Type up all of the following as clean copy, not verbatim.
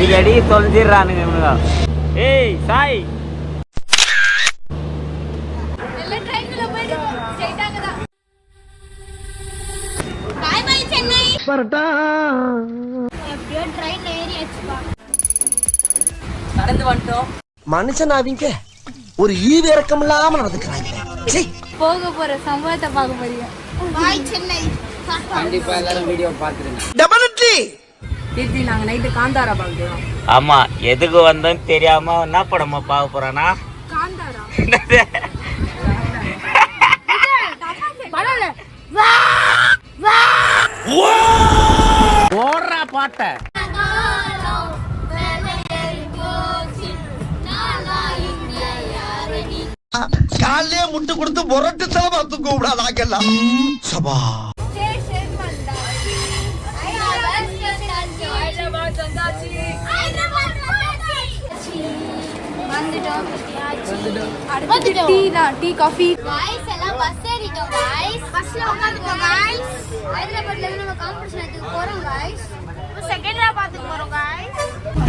அடிக்கடி தொலைஞ்சிடுறானுங்க இவனுங்க. ஏய் சாய் நடந்து வந்துட்டோம். மனுஷன் அவங்க ஒரு ஈவு இறக்கம் இல்லாம நடந்துக்கிறாங்க. போக போற சம்பவத்தை பார்க்க போறீங்க. பாய் சென்னை. கண்டிப்பா எல்லாரும் வீடியோ பாத்துருங்க. டெபினெட்லி தீர்த்தி நாங்க நைட்டு காந்தாரா பாக்குறோம். ஆமா, எதுக்கு வந்தோன்னு தெரியாம என்ன படமா பார்க்க போறானா? காந்தாரா ஓடுறா பாட்ட. காலையே முட்டு கொடுத்து புரட்டு தலை தூக்க கூடாதாக்கெல்லாம் சபா. டீ காஃபி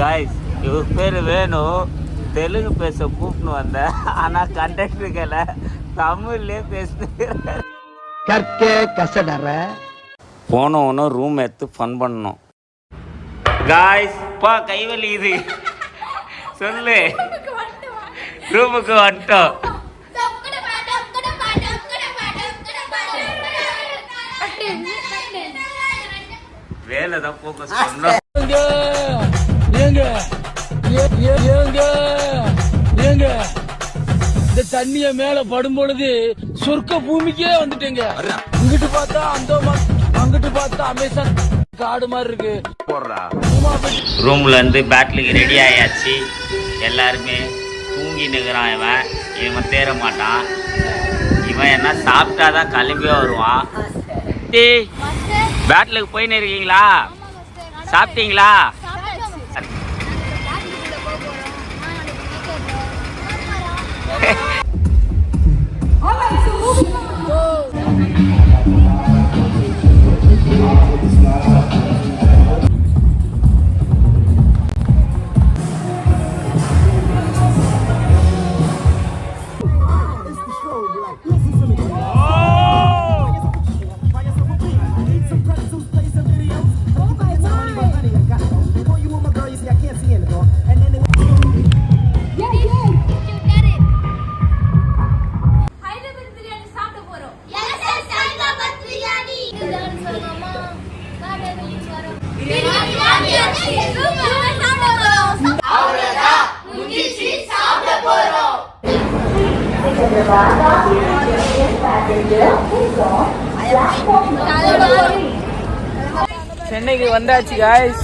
கைஸ், இவர் பேரு வேணும். தெலுங்கு பேச கூப்பிட்டு வந்தேன். ஆனா கண்டக்டருக்கல தமிழ்லயே பேசுறேன். கற்க கசடற போனோன்னு ரூம் எடுத்து ஃபன் பண்ணோம். காய்ஸ் பா கைவலி இது சொல்லு. ரூமுக்கு வந்துட்டோம். வேலை தான் ஃபோக்கஸ் பண்ணோம். இந்த தண்ணிய மேல படும் பொழுது சொர்க்க பூமிக்கே வந்துட்டேங்க. இங்கிட்டு பார்த்தா அங்கிட்டு பார்த்தா அமேசான் காடு மாதிரி இருக்கு. ரூம்ல இருந்து பேட்லுக்கு ரெடி ஆயாச்சு. எல்லாருமே தூங்கி நிற்கிறான். இவன் தேர மாட்டான். இவன் என்ன சாப்பிட்டாதான் கிளம்பியே வருவான். பேட்லுக்கு போயின்னு இருக்கீங்களா? சாப்பிட்டீங்களா? சென்னைக்கு வந்தாச்சு காய்ஸ்.